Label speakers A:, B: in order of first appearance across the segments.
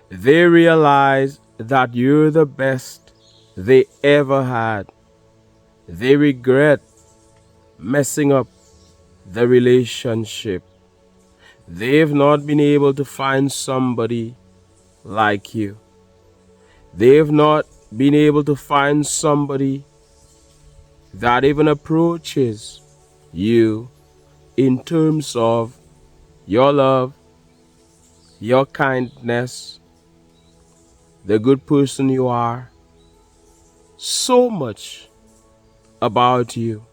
A: They realize that you're the best they ever had. They regret messing up the relationship. They've not been able to find somebody like you. They've not been able to find somebody that even approaches you in terms of your love, your kindness, the good person you are, so much about you,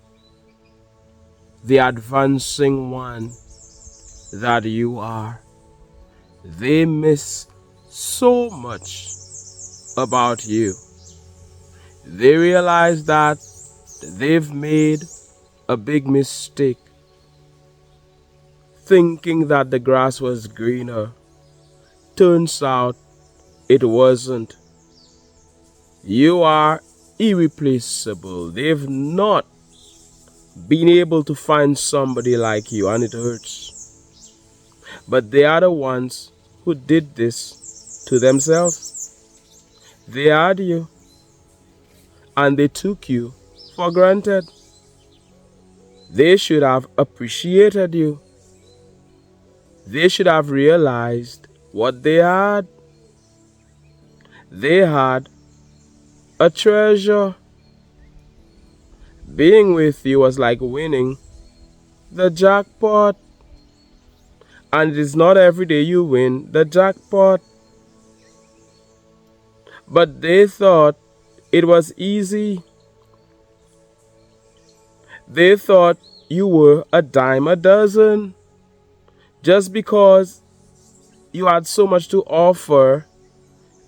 A: the advancing one that you are. They miss so much about you. They realize that they've made a big mistake thinking that the grass was greener. Turns out it wasn't. You are irreplaceable. They've not been able to find somebody like you, and it hurts. But they are the ones who did this to themselves. They had you, and they took you for granted. They should have appreciated you. They should have realized what they had. They had a treasure. Being with you was like winning the jackpot. And it is not every day you win the jackpot. But they thought it was easy. They thought you were a dime a dozen. Just because you had so much to offer,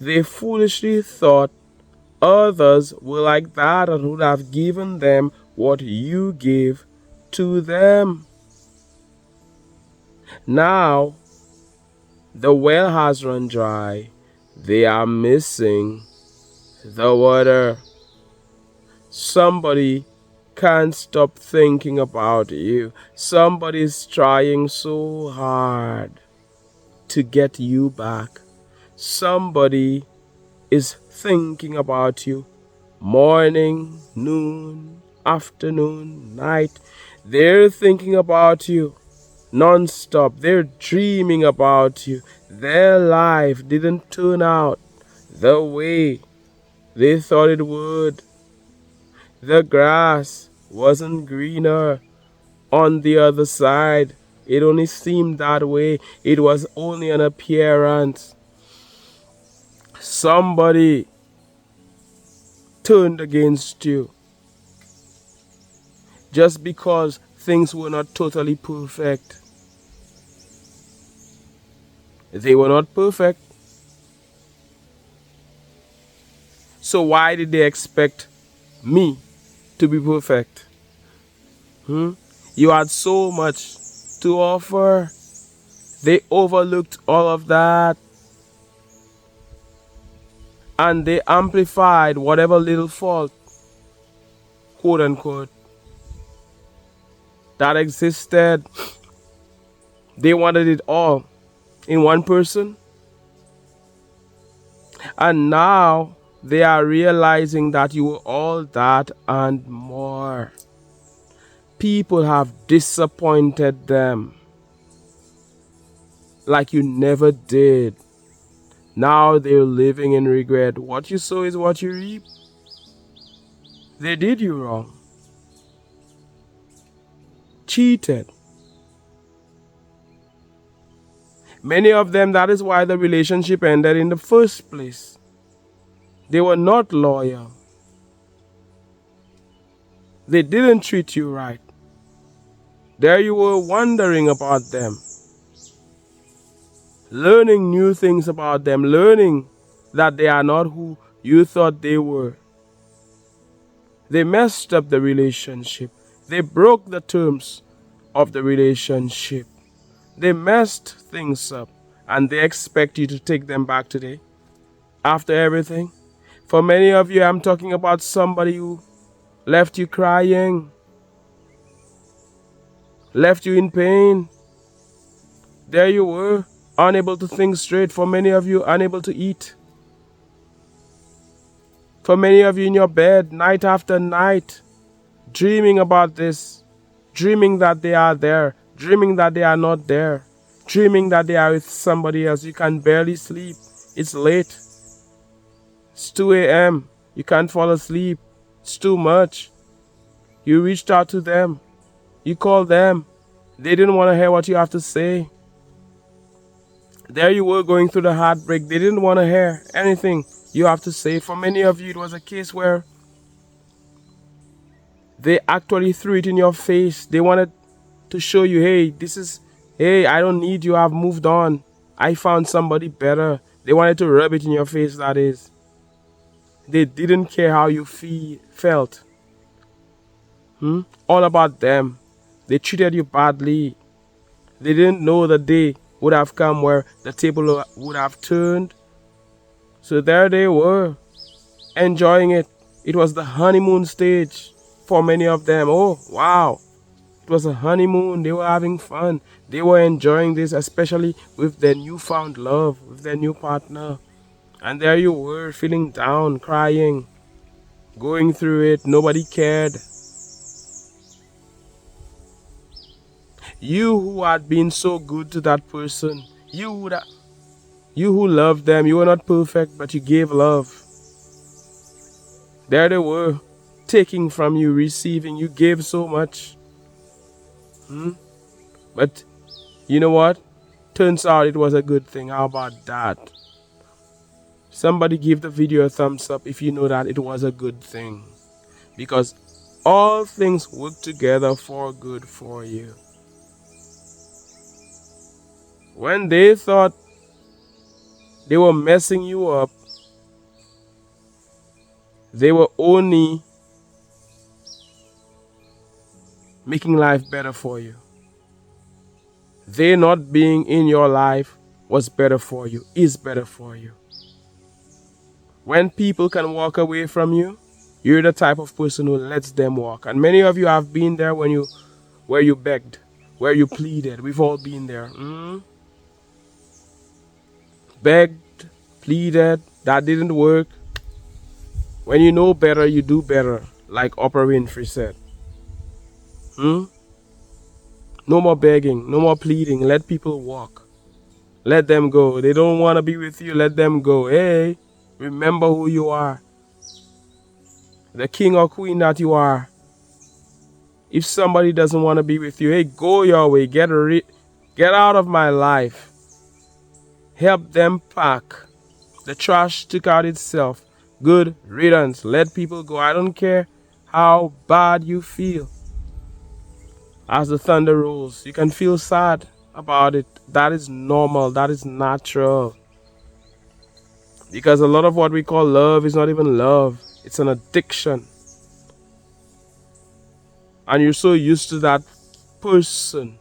A: they foolishly thought others were like that and would have given them what you gave to them. Now, the well has run dry. They are missing the water. Somebody can't stop thinking about you. Somebody's trying so hard to get you back. Somebody is thinking about you morning, noon, afternoon, night. They're thinking about you non-stop. They're dreaming about you. Their life didn't turn out the way they thought it would. The grass wasn't greener on the other side. It only seemed that way. It was only an appearance. Somebody turned against you just because things were not totally perfect. They were not perfect. So why did they expect me to be perfect? You had so much to offer. They overlooked all of that. And they amplified whatever little fault, quote unquote, that existed. They wanted it all in one person. And now they are realizing that you were all that and more. People have disappointed them like you never did. Now they're living in regret. What you sow is what you reap. They did you wrong. Cheated. Many of them, that is why the relationship ended in the first place. They were not loyal. They didn't treat you right. There you were wondering about them, learning new things about them, learning that they are not who you thought they were. They messed up the relationship. They broke the terms of the relationship. They messed things up, and they expect you to take them back today after everything. For many of you, I'm talking about somebody who left you crying, left you in pain. There you were, unable to think straight. For many of you, unable to eat. For many of you in your bed, night after night, dreaming about this, dreaming that they are there, dreaming that they are not there, dreaming that they are with somebody else. You can barely sleep. It's late. It's 2 a.m. You can't fall asleep. It's too much. You reached out to them. You called them. They didn't want to hear what you have to say. There you were going through the heartbreak. They didn't want to hear anything you have to say. For many of you, it was a case where they actually threw it in your face. They wanted to show you, hey, I don't need you. I've moved on. I found somebody better. They wanted to rub it in your face, that is. They didn't care how you felt. All about them. They treated you badly. They didn't know the day would have come where the table would have turned. So there they were, enjoying it. It was the honeymoon stage for many of them. Oh, wow. It was a honeymoon. They were having fun. They were enjoying this, especially with their newfound love, with their new partner. And there you were, feeling down, crying, going through it. Nobody cared. You who had been so good to that person, you who loved them, you were not perfect, but you gave love. There they were, taking from you, receiving. You gave so much. But you know what? Turns out it was a good thing. How about that? Somebody give the video a thumbs up if you know that it was a good thing. Because all things work together for good for you. When they thought they were messing you up, they were only making life better for you. They not being in your life was better for you, is better for you. When people can walk away from you, you're the type of person who lets them walk. And many of you have been there where you begged, where you pleaded. We've all been there. Begged, pleaded, that didn't work. When you know better, you do better, like Oprah Winfrey said. No more begging, no more pleading. Let people walk. Let them go. They don't want to be with you. Let them go. Hey, remember who you are. The king or queen that you are. If somebody doesn't want to be with you, hey, go your way. Get out of my life. Help them pack. The trash took out itself. Good riddance. Let people go. I don't care how bad you feel. As the thunder rolls, you can feel sad about it. That is normal. That is natural. Because a lot of what we call love is not even love. It's an addiction. And you're so used to that person.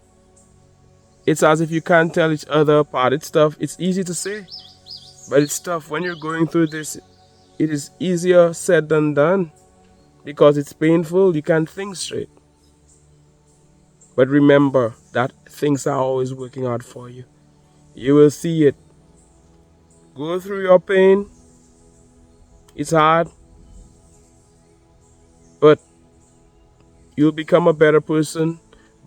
A: It's as if you can't tell each other apart. It's tough. It's easy to say, but it's tough. When you're going through this, it is easier said than done because it's painful. You can't think straight. But remember that things are always working out for you. You will see it. Go through your pain. It's hard, but you'll become a better person,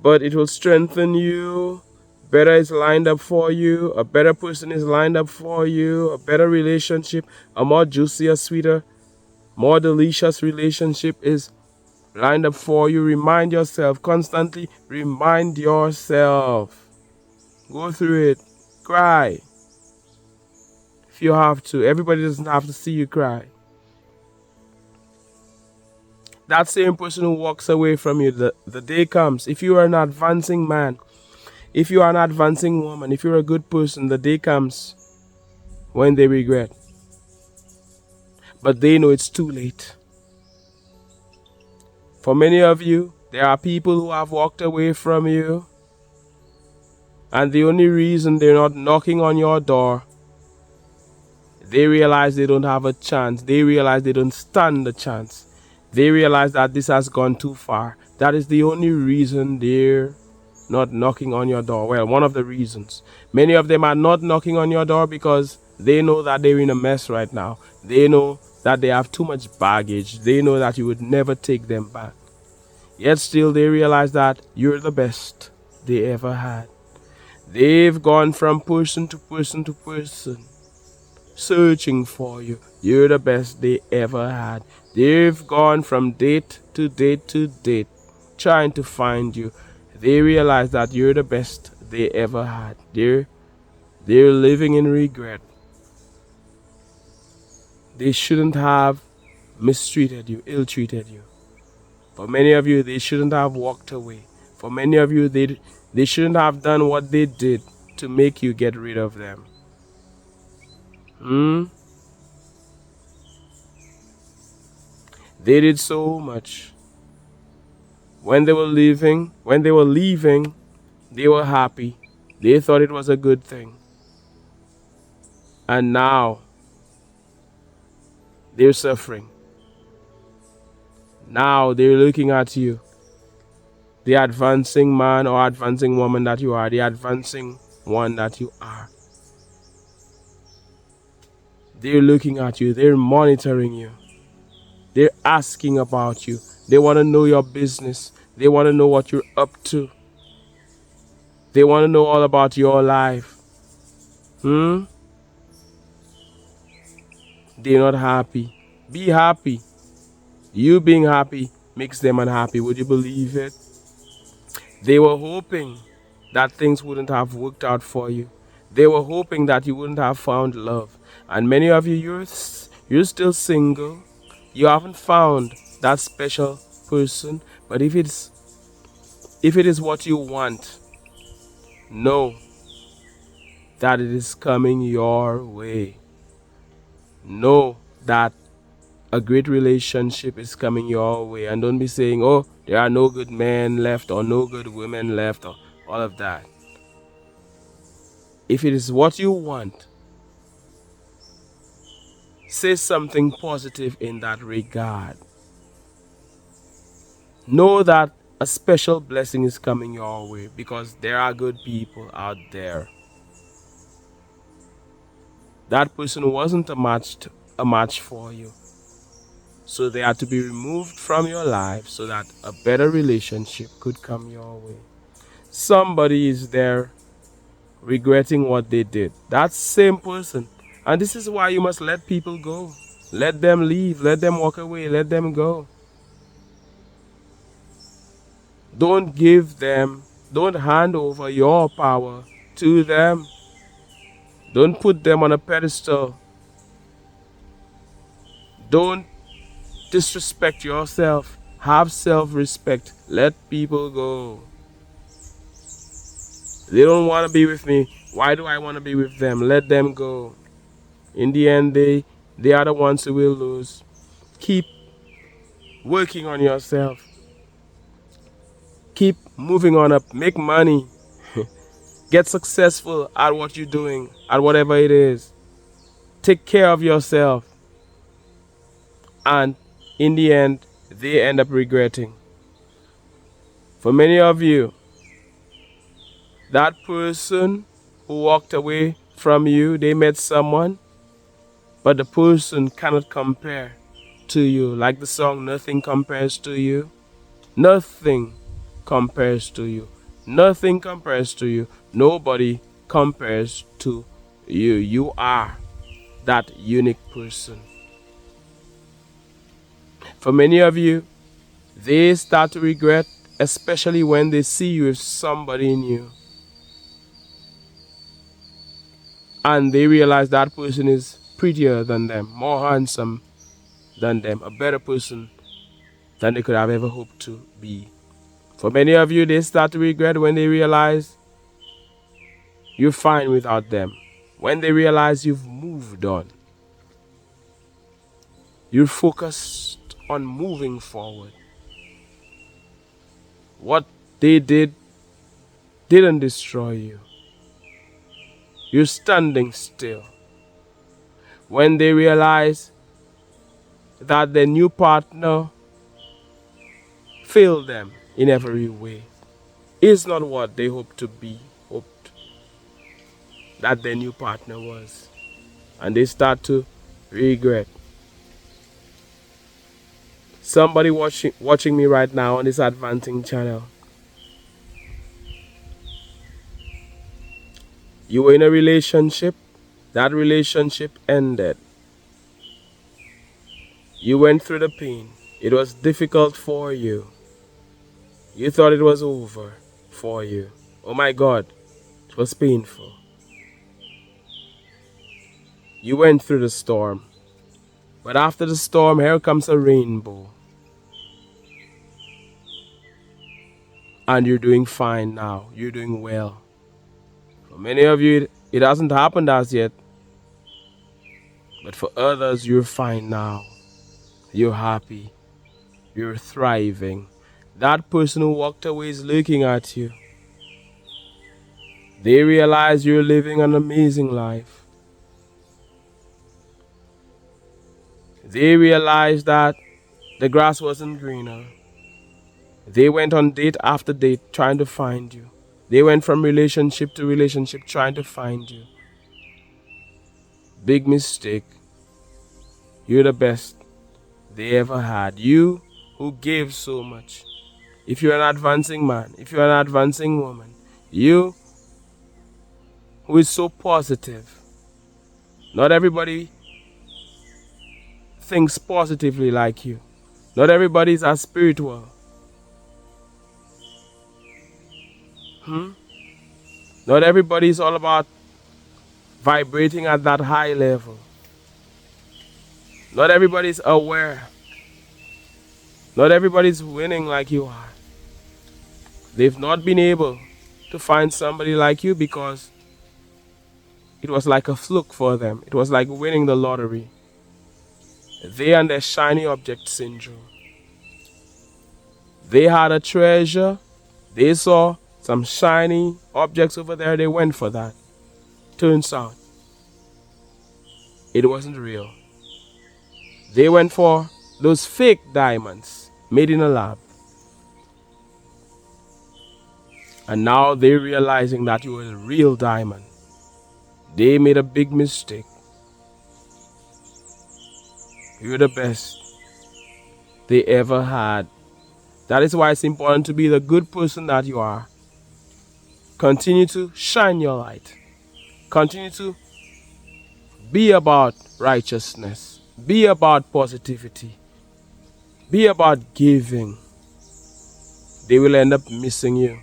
A: but it will strengthen you. Better is lined up for you. A better person is lined up for you. A better relationship, a more juicier, sweeter, more delicious relationship is lined up for you. Remind yourself, constantly remind yourself. Go through it. Cry. If you have to. Everybody doesn't have to see you cry. That same person who walks away from you, the day comes. If you are an advancing man, if you are an advancing woman, if you're a good person, the day comes when they regret. But they know it's too late. For many of you, there are people who have walked away from you, and the only reason they're not knocking on your door, they realize they don't have a chance. They realize they don't stand a chance. They realize that this has gone too far. That is the only reason they're not knocking on your door? Well, one of the reasons. Many of them are not knocking on your door because they know that they're in a mess right now. They know that they have too much baggage. They know that you would never take them back. Yet still they realize that you're the best they ever had. They've gone from person to person to person, searching for you. You're the best they ever had. They've gone from date to date to date, trying to find you. They realize that you're the best they ever had. They're living in regret. They shouldn't have mistreated you, ill-treated you. For many of you, they shouldn't have walked away. For many of you, they shouldn't have done what they did to make you get rid of them. They did so much. When they were leaving, they were happy. They thought it was a good thing. And now they're suffering. Now they're looking at you. The advancing man or advancing woman that you are, the advancing one that you are. They're looking at you. They're monitoring you. They're asking about you. They want to know your business. They want to know what you're up to. They want to know all about your life. They're not happy. Be happy. You being happy makes them unhappy. Would you believe it? They were hoping that things wouldn't have worked out for you. They were hoping that you wouldn't have found love. And many of you, you're still single. You haven't found that special person. But if it is what you want, know that it is coming your way. Know that a great relationship is coming your way. And don't be saying, oh, there are no good men left or no good women left or all of that. If it is what you want, say something positive in that regard. Know that a special blessing is coming your way because there are good people out there. That person wasn't a match for you. So they had to be removed from your life so that a better relationship could come your way. Somebody is there regretting what they did. That same person. And this is why you must let people go. Let them leave. Let them walk away. Let them go. Don't hand over your power to them. Don't put them on a pedestal. Don't disrespect yourself. Have self-respect. Let people go. They don't want to be with me. Why do I want to be with them? Let them go. In the end, they are the ones who will lose. Keep working on yourself. Keep moving on up. Make money. Get successful at what you're doing, at whatever it is. Take care of yourself. And in the end, they end up regretting. For many of you, that person who walked away from you, they met someone, but the person cannot compare to you. Like the song, nothing compares to you. Nothing compares to you. Nothing compares to you. Nobody compares to you. You are that unique person. For many of you, they start to regret, especially when they see you with somebody new. And they realize that person is prettier than them, more handsome than them, a better person than they could have ever hoped to be. For many of you, they start to regret when they realize you're fine without them. When they realize you've moved on. You're focused on moving forward. What they did didn't destroy you. You're standing still. When they realize that their new partner failed them in every way. is not what they hoped that their new partner was. And they start to regret. Somebody watching me right now on this advancing channel. You were in a relationship, that relationship ended. You went through the pain. It was difficult for you. You thought it was over for you. Oh my God, it was painful. You went through the storm. But after the storm, here comes a rainbow. And you're doing fine now. You're doing well. For many of you, it hasn't happened as yet. But for others, you're fine now. You're happy. You're thriving. That person who walked away is looking at you. They realize you're living an amazing life. They realize that the grass wasn't greener. They went on date after date trying to find you. They went from relationship to relationship trying to find you. Big mistake. You're the best they ever had. You who gave so much. If you're an advancing man, if you're an advancing woman, you who is so positive. Not everybody thinks positively like you. Not everybody is as spiritual. Not everybody is all about vibrating at that high level. Not everybody is aware. Not everybody is winning like you are. They've not been able to find somebody like you because it was like a fluke for them. It was like winning the lottery. They and their shiny object syndrome. They had a treasure. They saw some shiny objects over there. They went for that. Turns out, it wasn't real. They went for those fake diamonds made in a lab. And now they're realizing that you were a real diamond. They made a big mistake. You're the best they ever had. That is why it's important to be the good person that you are. Continue to shine your light. Continue to be about righteousness. Be about positivity. Be about giving. They will end up missing you.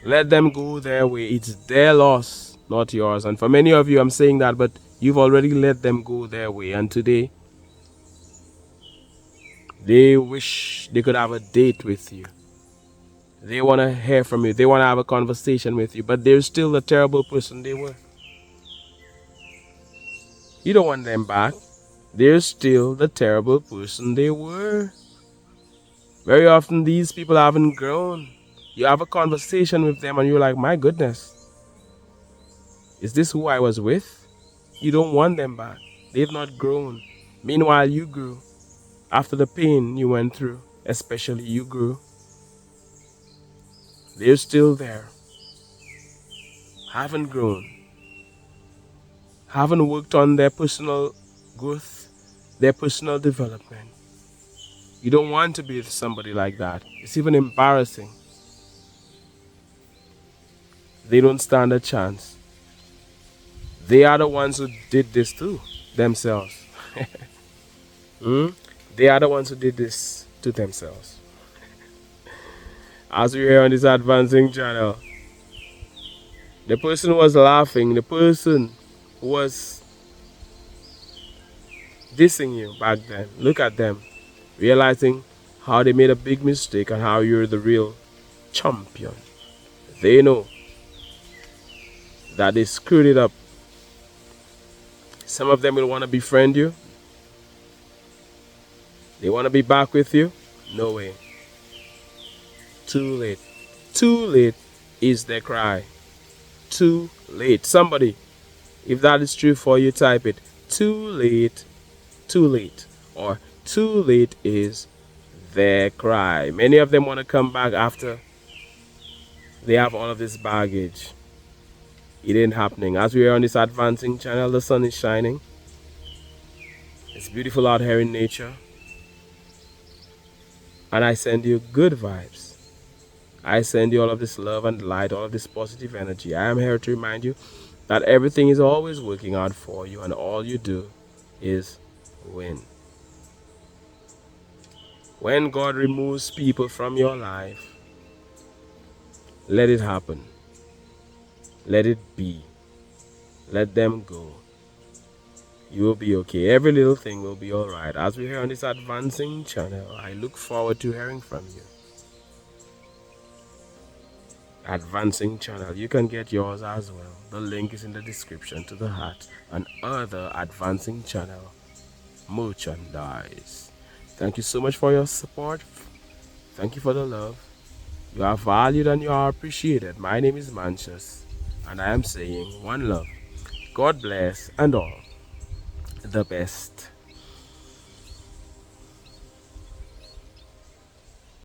A: Let them go their way. It's their loss, not yours. And for many of you, I'm saying that, but you've already let them go their way. And today, they wish they could have a date with you. They want to hear from you. They want to have a conversation with you. But they're still the terrible person they were. You don't want them back. They're still the terrible person they were. Very often, these people haven't grown. You have a conversation with them and you're like, my goodness, is this who I was with? You don't want them back. They've not grown. Meanwhile, you grew. After the pain you went through, especially you grew. They're still there. Haven't grown. Haven't worked on their personal growth, their personal development. You don't want to be with somebody like that. It's even embarrassing. They don't stand a chance. They are the ones who did this to themselves. They are the ones who did this to themselves. As we hear on this advancing channel, the person was laughing, the person was dissing you back then. Look at them, realizing how they made a big mistake and how you're the real champion. They know that they screwed it up. Some of them will want to befriend you. They want to be back with you. No way. Too late. Too late is their cry. Too late. Somebody, if that is true for you, type it. Too late. Too late. Or too late is their cry. Many of them want to come back after They have all of this baggage. It ain't happening. As we are on this advancing channel, the sun is shining. It's beautiful out here in nature. And I send you good vibes. I send you all of this love and light, all of this positive energy. I am here to remind you that everything is always working out for you, and all you do is win. When God removes people from your life, let it happen. Let it be. Let them go. You will be okay. Every little thing will be alright. As we're here on this advancing channel, I look forward to hearing from you. Advancing channel, you can get yours as well. The link is in the description to the hat and other advancing channel merchandise. Thank you so much for your support. Thank you for the love. You are valued and you are appreciated. My name is Mantius, and I am saying one love. God bless and all the best.